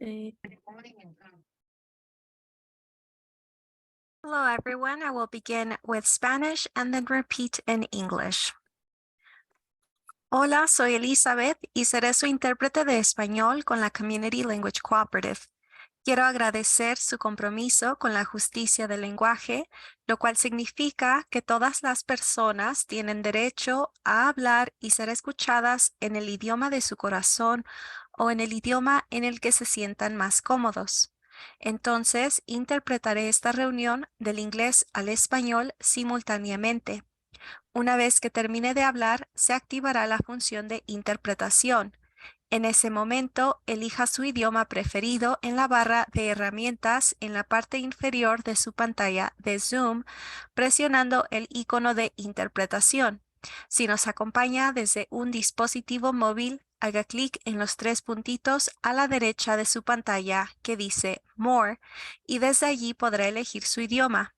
Hello, everyone. I will begin with Spanish and then repeat in English. Hola, soy Elizabeth y seré su intérprete de español con la Community Language Cooperative. Quiero agradecer su compromiso con la justicia del lenguaje, lo cual significa que todas las personas tienen derecho a hablar y ser escuchadas en el idioma de su corazón o en el idioma en el que se sientan más cómodos. Entonces, interpretaré esta reunión del inglés al español simultáneamente. Una vez que termine de hablar, se activará la función de interpretación. En ese momento, elija su idioma preferido en la barra de herramientas en la parte inferior de su pantalla de Zoom, presionando el icono de interpretación. Si nos acompaña desde un dispositivo móvil, haga clic en los tres puntitos a la derecha de su pantalla que dice More y desde allí podrá elegir su idioma.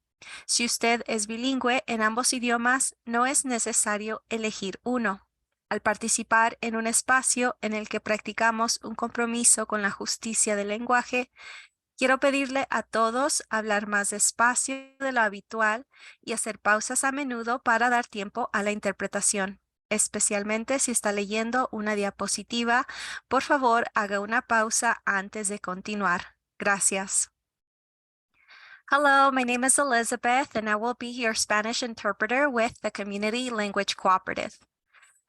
Si usted es bilingüe en ambos idiomas, no es necesario elegir uno. Al participar en un espacio en el que practicamos un compromiso con la justicia del lenguaje, quiero pedirle a todos hablar más despacio de lo habitual y hacer pausas a menudo para dar tiempo a la interpretación. Especialmente si está leyendo una diapositiva, por favor haga una pausa antes de continuar. Gracias. Hello, my name is Elizabeth, and I will be your Spanish interpreter with the Community Language Cooperative.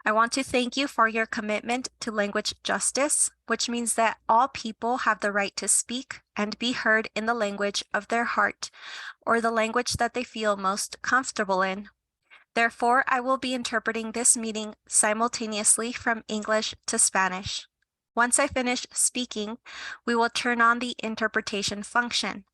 I want to thank you for your commitment to language justice, which means that all people have the right to speak and be heard in the language of their heart, or the language that they feel most comfortable in. Therefore, I will be interpreting this meeting simultaneously from English to Spanish. Once I finish speaking, we will turn on the interpretation function.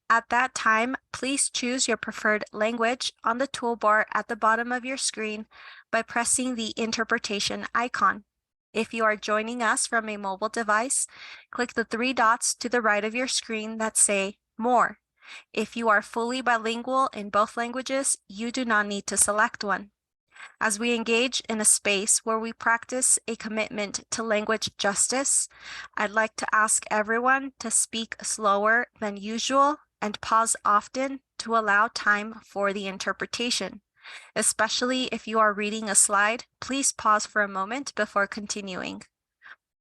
At that time, please choose your preferred language on the toolbar at the bottom of your screen by pressing the interpretation icon. If you are joining us from a mobile device, click the three dots to the right of your screen that say More. If you are fully bilingual in both languages, you do not need to select one. As we engage in a space where we practice a commitment to language justice, I'd like to ask everyone to speak slower than usual and pause often to allow time for the interpretation. Especially if you are reading a slide, please pause for a moment before continuing.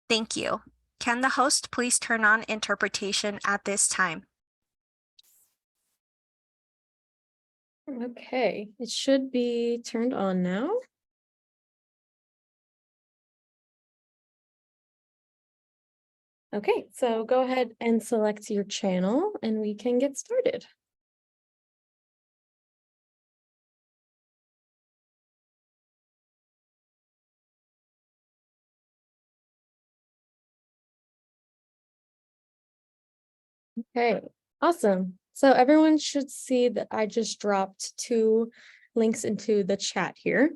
Thank you. Can the host please turn on interpretation at this time? Okay, it should be turned on now. Okay, so go ahead and select your channel and we can get started. Okay, awesome. So everyone should see that I just dropped 2 links into the chat here.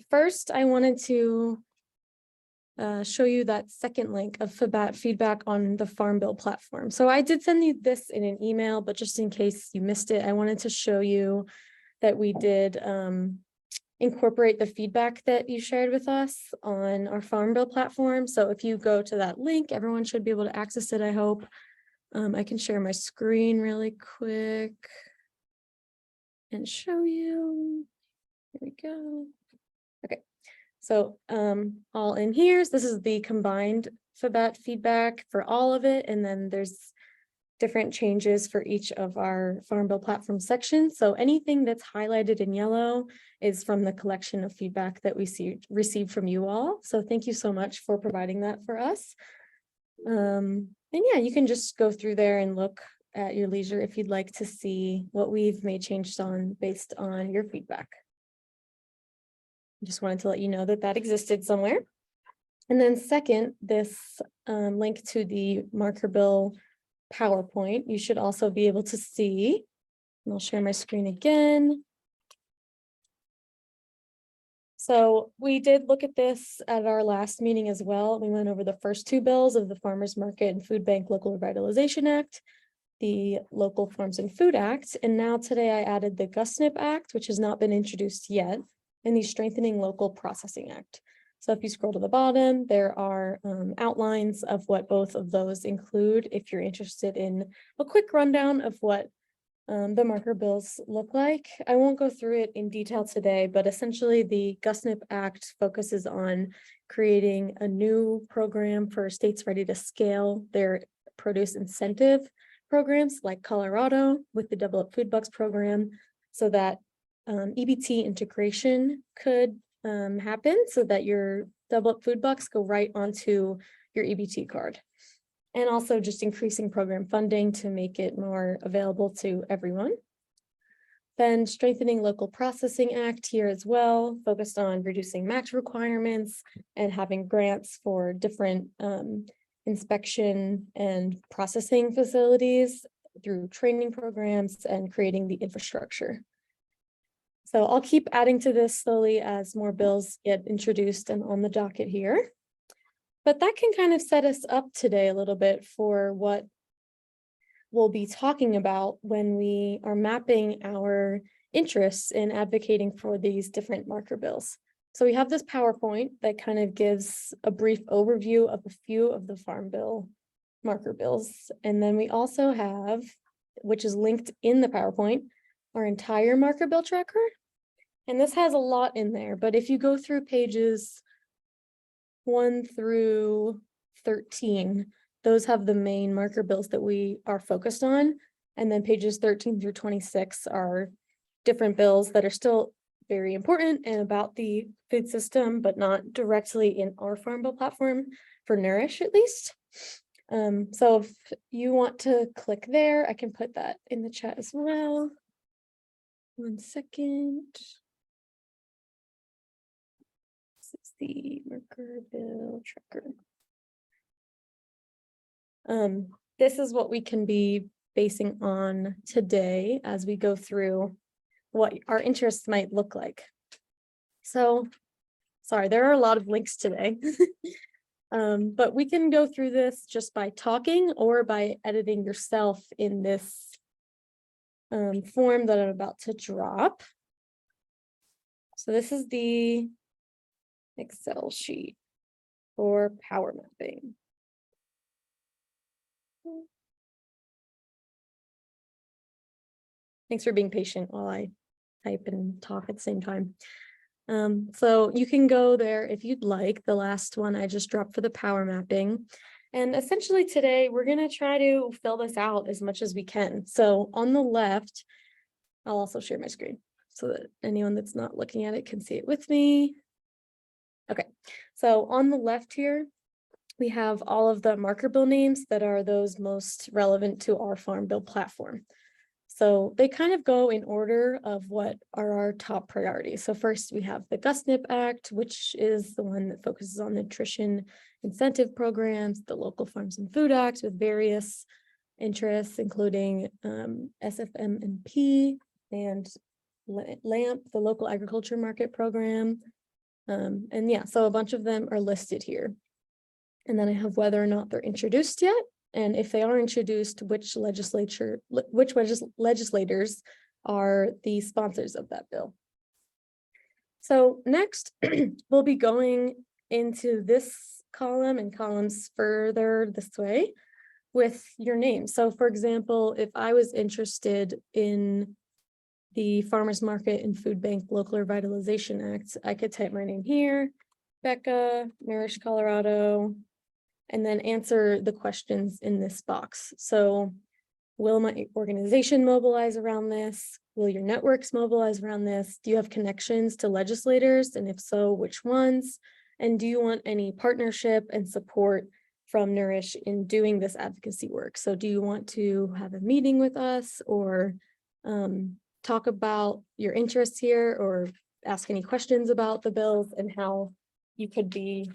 First, I wanted to show you that second link of feedback on the Farm Bill platform. So I did send you this in an email, but just in case you missed it, I wanted to show you that we did incorporate the feedback that you shared with us on our Farm Bill platform. So if you go to that link, everyone should be able to access it, I hope. I can share my screen really quick and show you. Here we go. Okay, so all in here, this is the combined FBAT feedback for all of it, and then there's different changes for each of our Farm Bill platform sections. So anything that's highlighted in yellow is from the collection of feedback that we received from you all. So thank you so much for providing that for us. And yeah, you can just go through there and look at your leisure if you'd like to see what we've made changes on based on your feedback. I just wanted to let you know that that existed somewhere. And then second, this link to the Marker Bill PowerPoint, you should also be able to see, and I'll share my screen again. So we did look at this at our last meeting as well. We went over the first 2 bills of the Farmers Market and Food Bank Local Revitalization Act, the Local Farms and Food Act, and now today I added the GusNIP Act, which has not been introduced yet, and the Strengthening Local Processing Act. So if you scroll to the bottom, there are outlines of what both of those include if you're interested in a quick rundown of what the marker bills look like. I won't go through it in detail today, but essentially the GusNIP Act focuses on creating a new program for states ready to scale their produce incentive programs like Colorado with the Double Up Food Bucks program, so that EBT integration could happen so that your Double Up Food Bucks go right onto your EBT card. And also just increasing program funding to make it more available to everyone. Then strengthening local processing act here as well, focused on reducing match requirements and having grants for different inspection and processing facilities through training programs and creating the infrastructure. So I'll keep adding to this slowly as more bills get introduced and on the docket here. But that can kind of set us up today a little bit for what we'll be talking about when we are mapping our interests in advocating for these different marker bills. So we have this PowerPoint that kind of gives a brief overview of a few of the Farm Bill marker bills. And then we also have, which is linked in the PowerPoint, our entire marker bill tracker. And this has a lot in there, but if you go through pages 1 through 13, those have the main marker bills that we are focused on. And then pages 13 through 26 are different bills that are still very important and about the food system, but not directly in our Farm Bill platform for Nourish at least. So if you want to click there, I can put that in the chat as well. 1 second. This is the marker bill tracker. This is what we can be basing on today as we go through what our interests might look like. So, sorry, there are a lot of links today, but we can go through this just by talking or by editing yourself in this form that I'm about to drop. So this is the Excel sheet for power mapping. Thanks for being patient while I type and talk at the same time. So you can go there if you'd like. The last one I just dropped for the power mapping. And essentially today we're going to try to fill this out as much as we can. So on the left, I'll also share my screen so that anyone that's not looking at it can see it with me. Okay, so on the left here, we have all of the marker bill names that are those most relevant to our Farm Bill platform. So they kind of go in order of what are our top priorities. So first we have the GusNIP Act, which is the one that focuses on nutrition incentive programs, the Local Farms and Food Act with various interests, including SFMP and LAMP, the Local Agriculture Market Program. And yeah, so a bunch of them are listed here. And then I have whether or not they're introduced yet. And if they are introduced, which legislators are the sponsors of that bill. So next, we'll be going into this column and columns further this way with your name. So for example, if I was interested in the Farmers Market and Food Bank Local Revitalization Act, I could type my name here, Becca, Nourish, Colorado, and then answer the questions in this box. So will my organization mobilize around this? Will your networks mobilize around this? Do you have connections to legislators? And if so, which ones? And do you want any partnership and support from Nourish in doing this advocacy work? So do you want to have a meeting with us or talk about your interests here or ask any questions about the bills and how you could be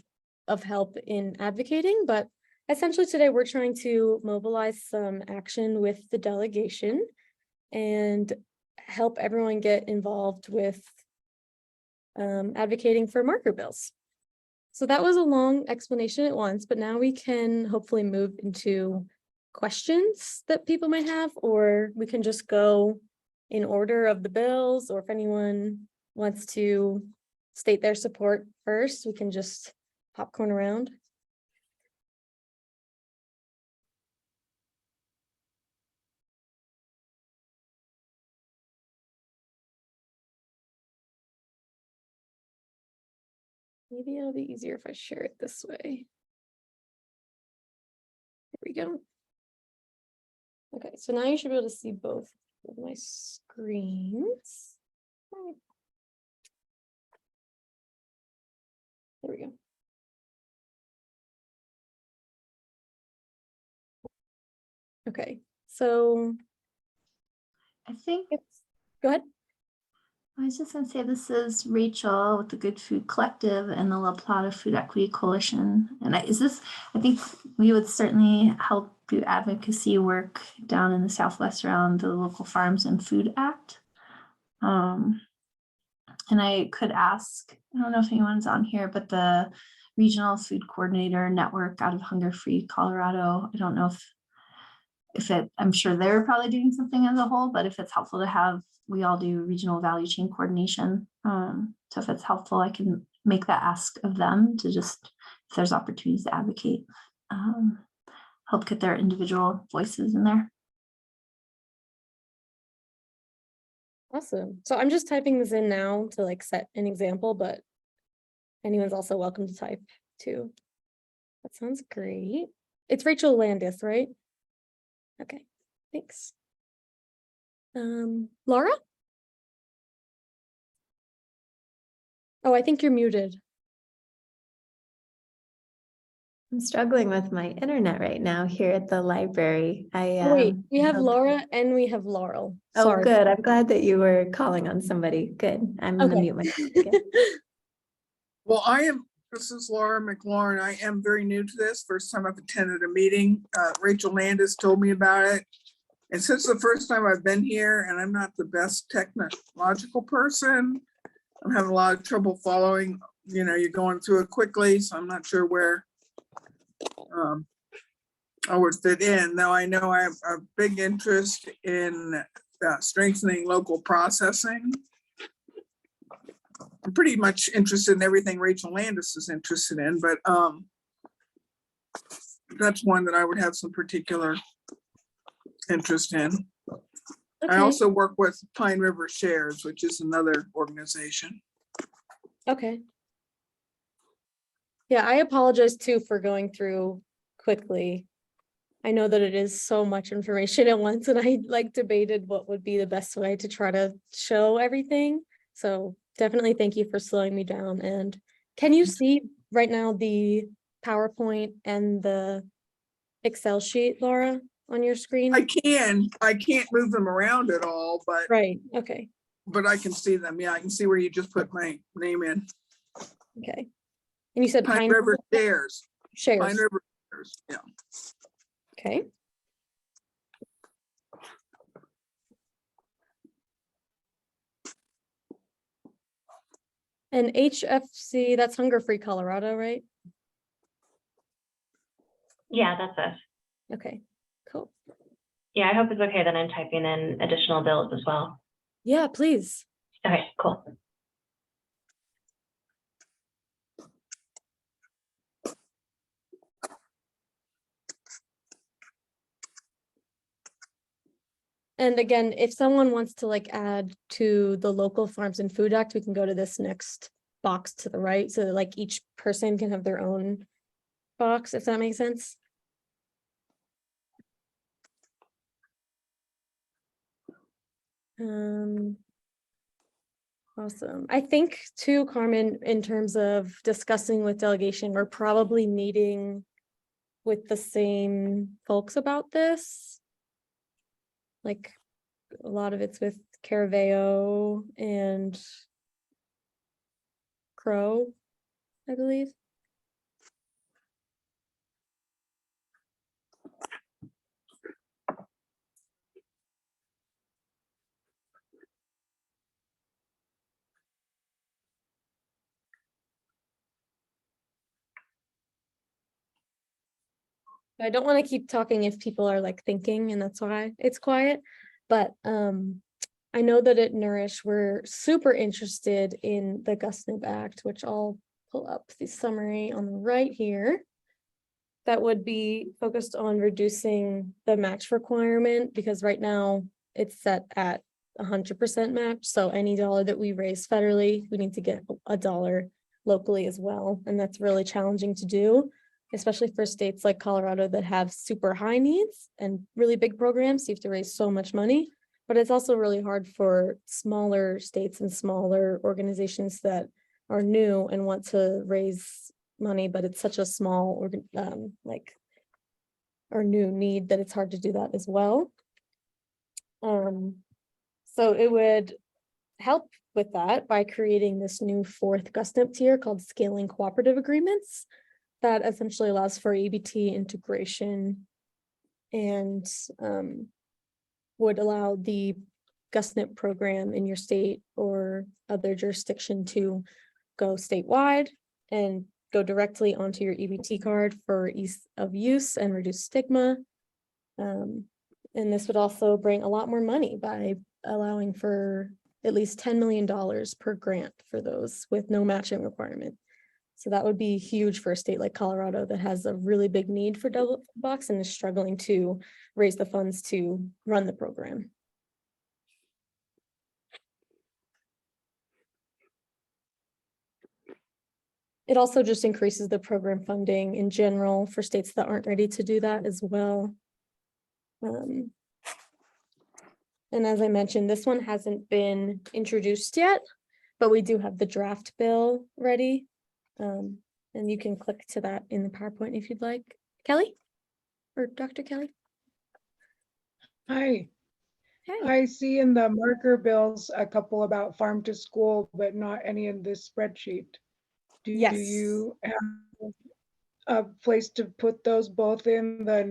of help in advocating? But essentially today we're trying to mobilize some action with the delegation and help everyone get involved with advocating for marker bills. So that was a long explanation at once, but now we can hopefully move into questions that people might have, or we can just go in order of the bills, or if anyone wants to state their support first. We can just popcorn around. Maybe it'll be easier if I share it this way. There we go. Okay, so now you should be able to see both of my screens. There we go. Okay, so I think go ahead. I was just gonna say this is Rachel with the Good Food Collective and the La Plata Food Equity Coalition. And I think we would certainly help do advocacy work down in the Southwest around the Local Farms and Food Act. And I could ask, I don't know if anyone's on here, but the Regional Food Coordinator Network out of Hunger Free Colorado. I don't know if I'm sure they're probably doing something as a whole, but if it's helpful to have, we all do regional value chain coordination. So if it's helpful, I can make that ask of them to just, if there's opportunities to advocate, help get their individual voices in there. Awesome. So I'm just typing this in now to like set an example, but anyone's also welcome to type too. That sounds great. It's Rachel Landis, right? Okay, thanks. Laura? Oh, I think you're muted. I'm struggling with my internet right now here at the library. Wait, we have Laura and we have Laurel. Oh, Sorry. good. I'm glad that you were calling on somebody. Good. I'm gonna mute myself again. Well, this is Laura McLaurin. I am very new to this. First time I've attended a meeting. Rachel Landis told me about it. And since the first time I've been here, and I'm not the best technological person, I'm having a lot of trouble following, you're going through it quickly, so I'm not sure where I would fit in. Though I know I have a big interest in strengthening local processing. I'm pretty much interested in everything Rachel Landis is interested in, but that's one that I would have some particular interest in. Okay. I also work with Pine River Shares, which is another organization. Okay. Yeah, I apologize too for going through quickly. I know that it is so much information at once, and I like debated what would be the best way to try to show everything. So definitely thank you for slowing me down. And can you see right now the PowerPoint and the Excel sheet, Laura, on your screen? I can't move them around at all, but Right, okay, but I can see them. Yeah, I can see where you just put my name in. okay. And you said Pine River Shares. Shares. Pine River Shares, yeah. Okay. And HFC, that's Hunger Free Colorado, right? Yeah, that's us. Okay, cool. Yeah, I hope it's okay that I'm typing in additional bills as well. Yeah, please. Okay, cool. And again, if someone wants to like add to the Local Farms and Food Act, we can go to this next box to the right, so that like each person can have their own box, if that makes sense. Awesome. I think too, Carmen, in terms of discussing with delegation, we're probably meeting with the same folks about this. Like a lot of it's with Caraveo and Crow, I believe. I don't want to keep talking if people are like thinking, and that's why it's quiet. But I know that at Nourish, we're super interested in the GusNIP Act, which I'll pull up the summary on the right here. That would be focused on reducing the match requirement, because right now it's set at 100% match. So any dollar that we raise federally, we need to get a dollar locally as well. And that's really challenging to do, especially for states like Colorado that have super high needs and really big programs. So you have to raise so much money. But it's also really hard for smaller states and smaller organizations that are new and want to raise money, but it's such a small or new need that it's hard to do that as well. So it would help with that by creating this new 4th GusNIP tier called Scaling Cooperative Agreements that essentially allows for EBT integration and would allow the GusNIP program in your state or other jurisdiction to go statewide and go directly onto your EBT card for ease of use and reduce stigma. And this would also bring a lot more money by allowing for at least $10 million per grant for those with no matching requirement. So that would be huge for a state like Colorado that has a really big need for double box and is struggling to raise the funds to run the program. It also just increases the program funding in general for states that aren't ready to do that as well. And as I mentioned, this one hasn't been introduced yet, but we do have the draft bill ready. And you can click to that in the PowerPoint if you'd like. Kelly or Dr. Kelly? Hi, Hey. I see in the marker bills a couple about farm to school, but not any in this spreadsheet. Do Yes. you have a place to put those both in the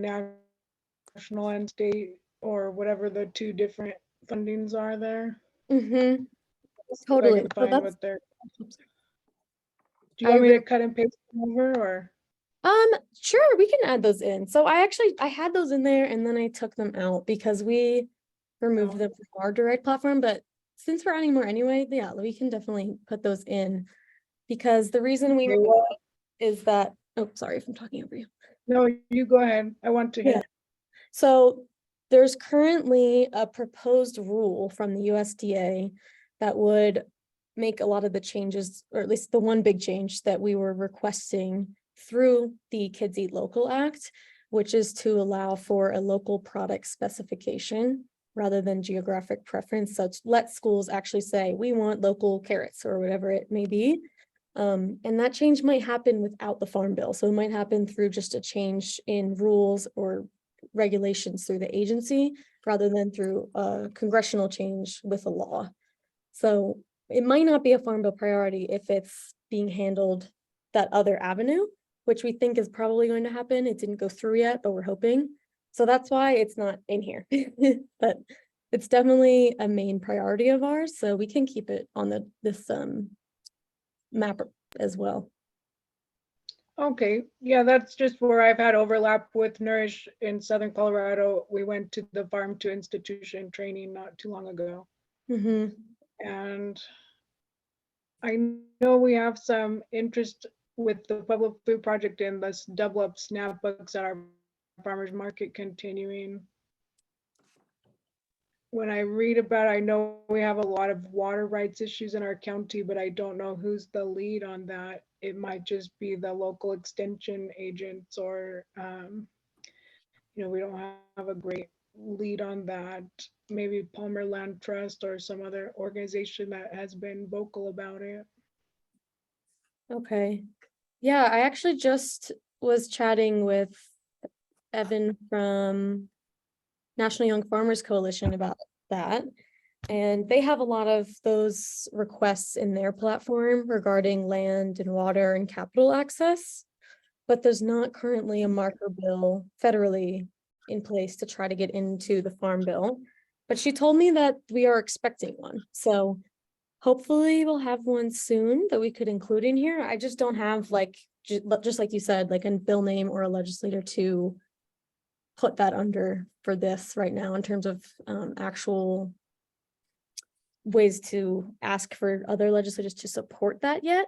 national and state or whatever the 2 different fundings are there? Mm-hmm. So I Totally. can So find that's, what they're. Do you want me to cut and paste them over or? sure, we can add those in. So I had those in there and then I took them out because we removed Oh. them from our direct platform, but since we're adding more anyway, yeah, we can definitely put those in. Because the reason we Okay, removed well- it is that, oh, sorry if I'm talking over you. No, you go ahead. I want to hear. Yeah. So there's currently a proposed rule from the USDA that would make a lot of the changes, or at least the one big change that we were requesting through the Kids Eat Local Act, which is to allow for a local product specification rather than geographic preference. So to let schools actually say, we want local carrots or whatever it may be. And that change might happen without the Farm Bill. So it might happen through just a change in rules or regulations through the agency rather than through a congressional change with a law. So it might not be a Farm Bill priority if it's being handled that other avenue, which we think is probably going to happen. It didn't go through yet, but we're hoping. So that's why it's not in here. But it's definitely a main priority of ours. So we can keep it on this map as well. Okay, yeah, that's just where I've had overlap with Nourish in Southern Colorado. We went to the farm to institution training not too long ago. Mm-hmm. And I know we have some interest with the Public Food Project and this double up SNAP books at our farmers market continuing. When I read about, I know we have a lot of water rights issues in our county, but I don't know who's the lead on that. It might just be the local extension agents or, we don't have a great lead on that. Maybe Palmer Land Trust or some other organization that has been vocal about it. Okay. Yeah, I actually just was chatting with Evan from National Young Farmers Coalition about that. And they have a lot of those requests in their platform regarding land and water and capital access. But there's not currently a marker bill federally in place to try to get into the Farm Bill. But she told me that we are expecting one. So hopefully we'll have one soon that we could include in here. I just don't have just like you said, like a bill name or a legislator to put that under for this right now in terms of actual ways to ask for other legislators to support that yet,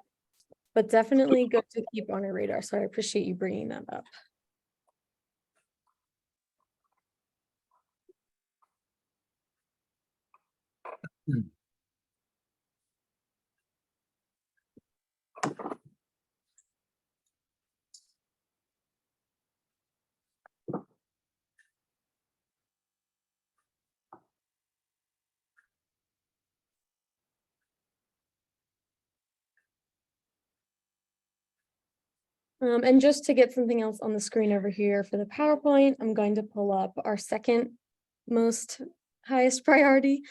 but definitely good to keep on our radar. So I appreciate you bringing that up. And just to get something else on the screen over here for the PowerPoint, I'm going to pull up our second most highest priority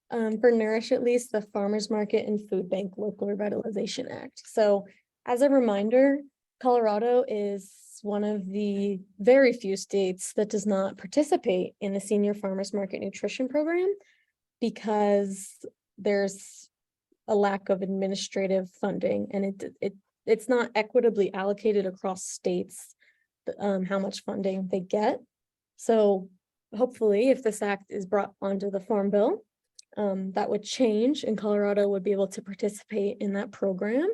for Nourish, at least, the Farmers Market and Food Bank Local Revitalization Act. So as a reminder, Colorado is one of the very few states that does not participate in the Senior Farmers Market Nutrition Program because there's a lack of administrative funding, and it's not equitably allocated across states, how much funding they get. So hopefully, if this act is brought onto the Farm Bill, that would change, and Colorado would be able to participate in that program.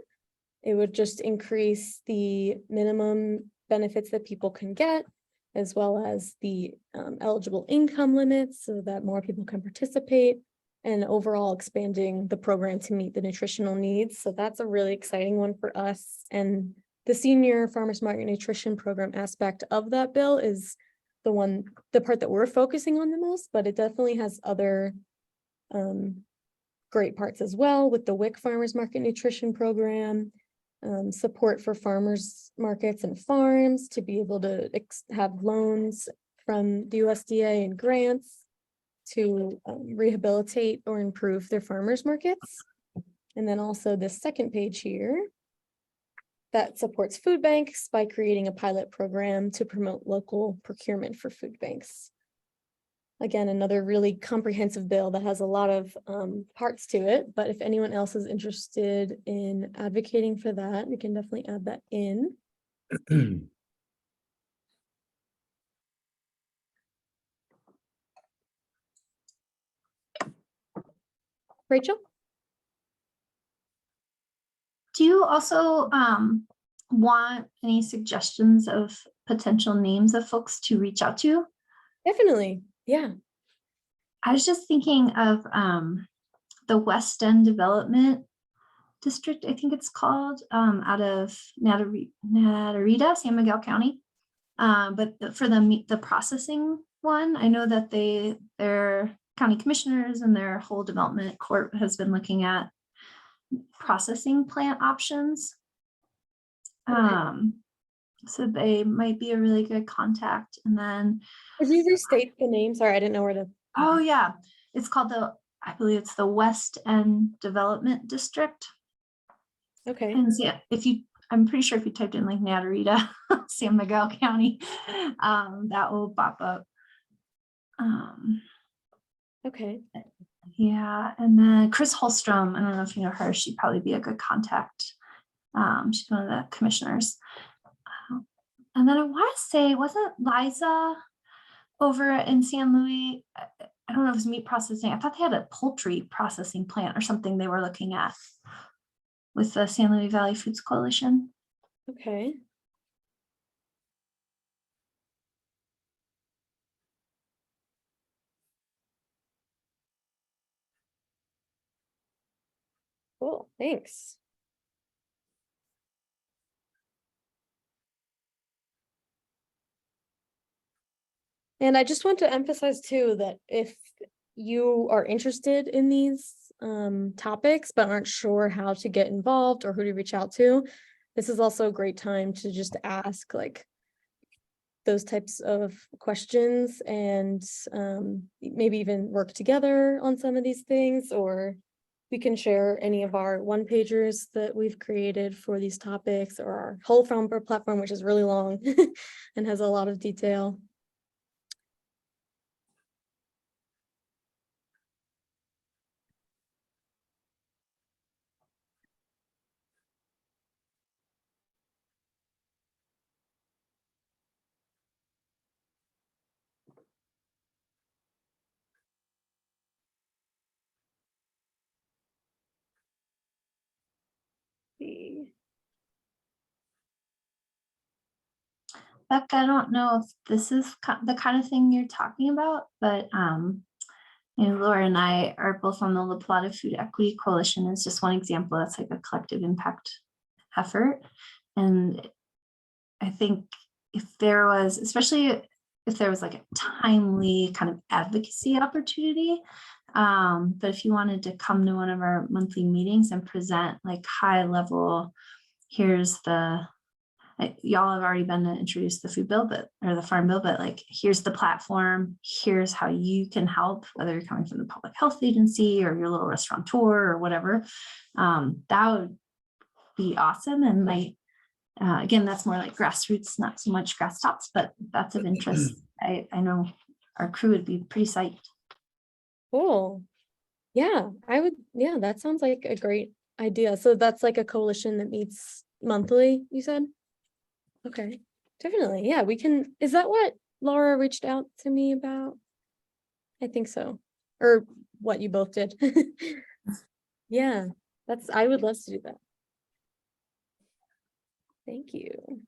It would just increase the minimum benefits that people can get, as well as the eligible income limits so that more people can participate, and overall expanding the program to meet the nutritional needs. So that's a really exciting one for us. And the Senior Farmers Market Nutrition Program aspect of that bill is the part that we're focusing on the most, but it definitely has other great parts as well, with the WIC Farmers Market Nutrition Program, support for farmers markets and farms to be able to have loans from the USDA and grants to rehabilitate or improve their farmers markets. And then also this second page here that supports food banks by creating a pilot program to promote local procurement for food banks. Again, another really comprehensive bill that has a lot of parts to it, but if anyone else is interested in advocating for that, we can definitely add that in. Rachel? Do you also want any suggestions of potential names of folks to reach out to? Definitely, yeah. I was just thinking of the West End Development District, I think it's called, out of Natarita, San Miguel County. But for the processing one, I know that their county commissioners and their whole development court has been looking at processing plant options. So they might be a really good contact. And then, Could you restate the name? Sorry, I didn't know where to. oh yeah, it's called I believe it's the West End Development District. Okay. And yeah, I'm pretty sure if you typed in like Natarita, San Miguel County, that will pop up. Okay. Yeah, and then Chris Holstrom, I don't know if you know her, she'd probably be a good contact. She's one of the commissioners. And then I want to say, wasn't Liza over in San Luis? I don't know if it was meat processing. I thought they had a poultry processing plant or something they were looking at with the San Luis Valley Foods Coalition. Okay. Cool, thanks. And I just want to emphasize too that if you are interested in these topics but aren't sure how to get involved or who to reach out to, this is also a great time to just ask like those types of questions and maybe even work together on some of these things, or we can share any of our one-pagers that we've created for these topics, or our whole Farm Bill platform, which is really long and has a lot of detail. see. Beck, I don't know if this is the kind of thing you're talking about, but Laura and I are both on the La Plata Food Equity Coalition. Is just one example. That's like a collective impact effort. And I think if there was, especially if there was like a timely kind of advocacy opportunity, but if you wanted to come to one of our monthly meetings and present like high level, here's y'all have already been to introduce the food bill, or the farm bill, but like, here's the platform, here's how you can help, whether you're coming from the public health agency or your little restaurateur or whatever. That would be awesome. And again, that's more like grassroots, not so much grass tops, but that's of interest. I know our crew would be pretty psyched. Cool. Yeah, yeah, that sounds like a great idea. So that's like a coalition that meets monthly, you said? Okay, definitely. Yeah, we can. Is that what Laura reached out to me about? I think so. Or what you both did. Yeah, I would love to do that. Thank you.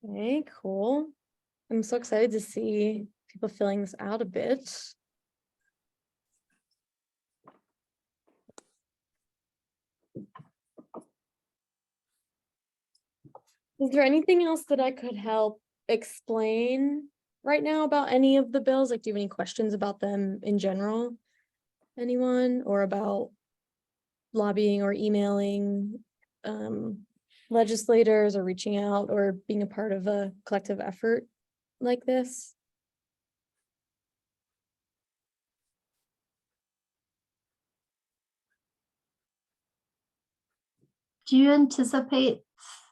Okay, cool. I'm so excited to see people filling this out a bit. Is there anything else that I could help explain right now about any of the bills? Like, do you have any questions about them in general? Anyone, or about lobbying or emailing legislators, or reaching out, or being a part of a collective effort like this? Do you anticipate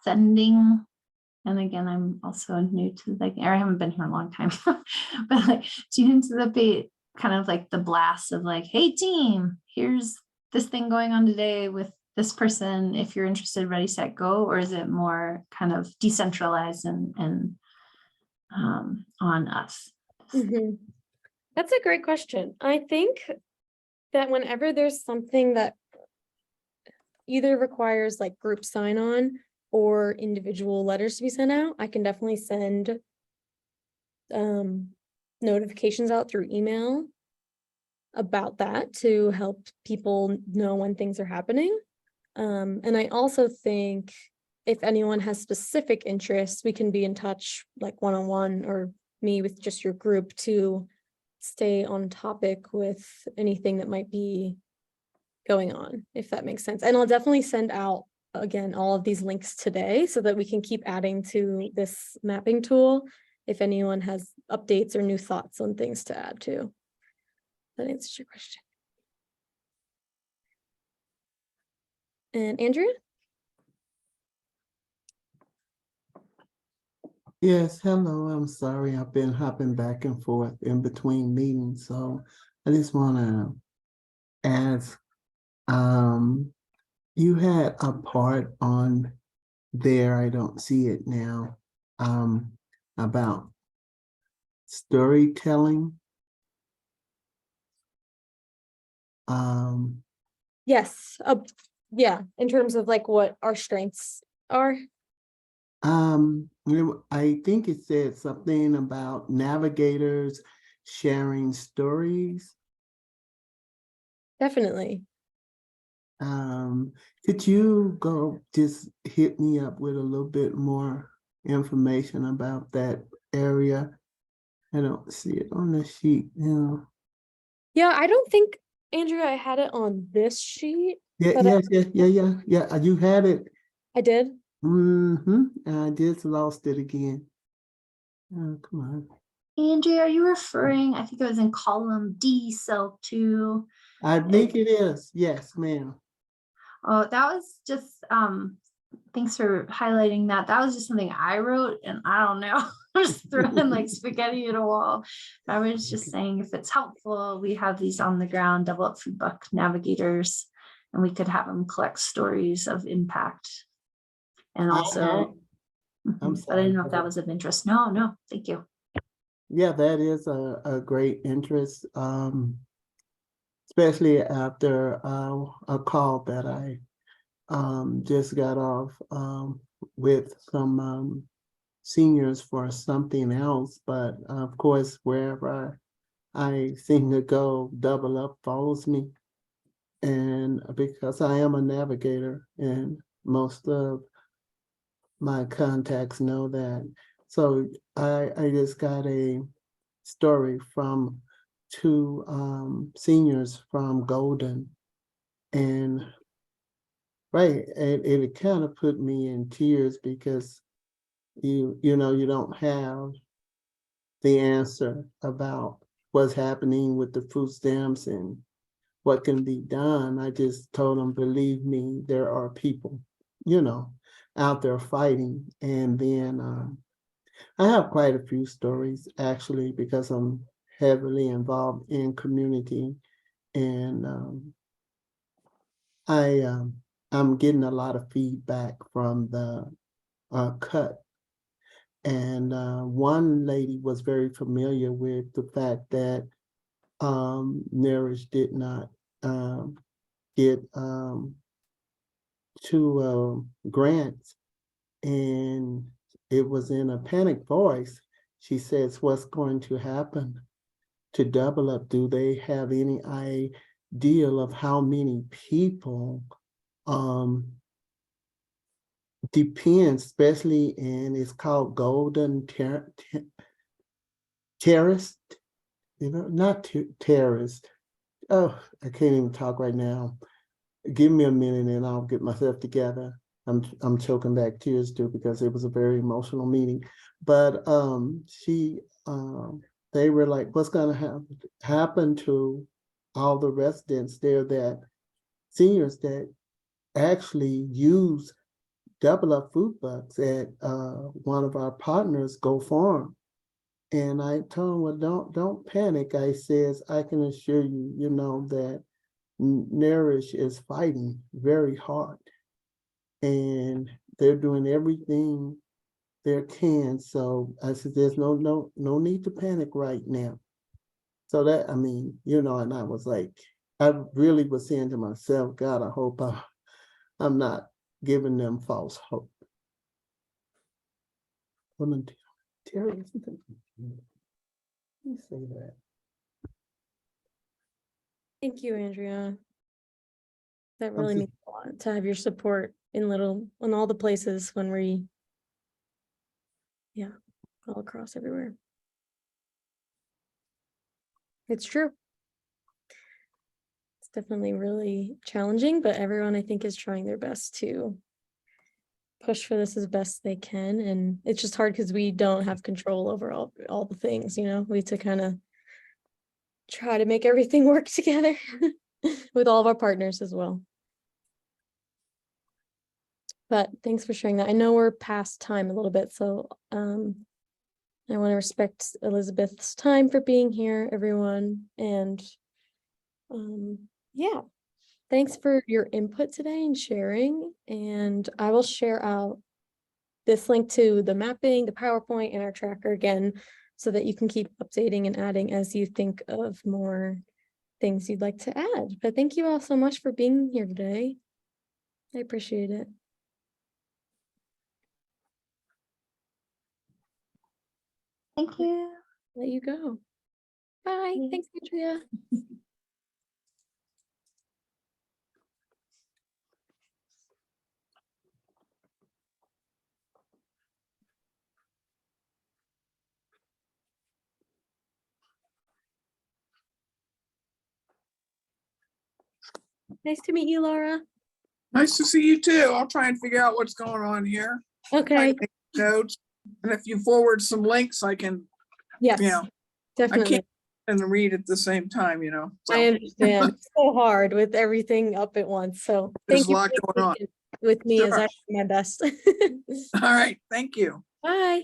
sending, and again, I'm also new to like, or I haven't been here a long time, but like, do you anticipate kind of like the blast of like, hey team, here's this thing going on today with this person, if you're interested, ready, set, go? Or is it more kind of decentralized and on us? Mhm. That's a great question. I think that whenever there's something that either requires like group sign on or individual letters to be sent out, I can definitely send notifications out through email about that to help people know when things are happening. And I also think if anyone has specific interests, we can be in touch like one-on-one, or me with just your group, to stay on topic with anything that might be going on, if that makes sense. And I'll definitely send out, again, all of these links today so that we can keep adding to this mapping tool if anyone has updates or new thoughts on things to add to. That answers your question. And Andrea? Yes, hello. I'm sorry. I've been hopping back and forth in between meetings. So I just want to ask, you had a part on there, I don't see it now, about storytelling. Yes. Yeah, in terms of like what our strengths are. I think it said something about navigators sharing stories. Definitely. Could you just hit me up with a little bit more information about that area? I don't see it on the sheet now. Yeah, I don't think, Andrea, I had it on this sheet. Yeah, but yeah. You had it. I did. I just lost it again. Oh, come on. Andrea, are you referring, I think it was in column D, cell 2. I think it is. Yes, ma'am. Oh, that was just thanks for highlighting that. That was just something I wrote, and I don't know. I'm just throwing like spaghetti at a wall. I was just saying, if it's helpful, we have these on the ground double up food buck navigators, and we could have them collect stories of impact. And also, I'm but I didn't know if sorry. that was of interest. No, thank you. Yeah, that is a great interest, especially after a call that I just got off with some seniors for something else. But of course, wherever I seem to go, Double Up follows me. And because I am a navigator and most of my contacts know that. So I just got a story from two seniors from Golden, and right, it kind of put me in tears because you know you don't have the answer about what's happening with the food stamps and what can be done. I just told them, believe me, there are people, you know, out there fighting. And then I have quite a few stories actually because I'm heavily involved in community, and I'm getting a lot of feedback from the cut. And one lady was very familiar with the fact that Nourish did not get 2 grants, and it was in a panic voice. She says, what's going to happen to Double Up? Do they have any idea of how many people depend, especially in, it's called Golden Terrace, you know, not terrorist. Oh, I can't even talk right now. Give me a minute and I'll get myself together. I'm choking back tears too because it was a very emotional meeting. But they were like, what's gonna happen to all the residents there, that seniors that actually use Double Up food bucks at one of our partners, Go Farm. And I told him, well, don't panic. I says, I can assure you, you know, that Nourish is fighting very hard, and they're doing everything they can. So I said, there's no need to panic right now. So that, I mean, you know, and I was like, I really was saying to myself, God, I hope I'm not giving them false hope. Terry, let me say that. Thank you, Andrea. That really Okay. means a lot to have your support in all the places when all across everywhere. It's true. It's definitely really challenging, but everyone I think is trying their best to push for this as best they can. And it's just hard because we don't have control over all the things, you know, we have to kind of try to make everything work together with all of our partners as well. But thanks for sharing that. I know we're past time a little bit, so I want to respect Elizabeth's time for being here, everyone. And yeah, thanks for your input today and sharing. And I will share out this link to the mapping, the PowerPoint, and our tracker again, so that you can keep updating and adding as you think of more things you'd like to add. But thank you all so much for being here today. I appreciate it. Thank you. Let you go. Bye. Yeah. Thanks, Andrea. Nice to meet you, Laura. Nice to see you too. I'll try and figure out what's going on here. Try Okay. to make notes. And if you forward some links, I can, Yes, you know, I definitely. can't and read at the same time, you know. So I understand. It's so hard with everything up at once. So there's thank a you. lot for going on. being with me as Sure. I do my best. All right, thank you. Bye.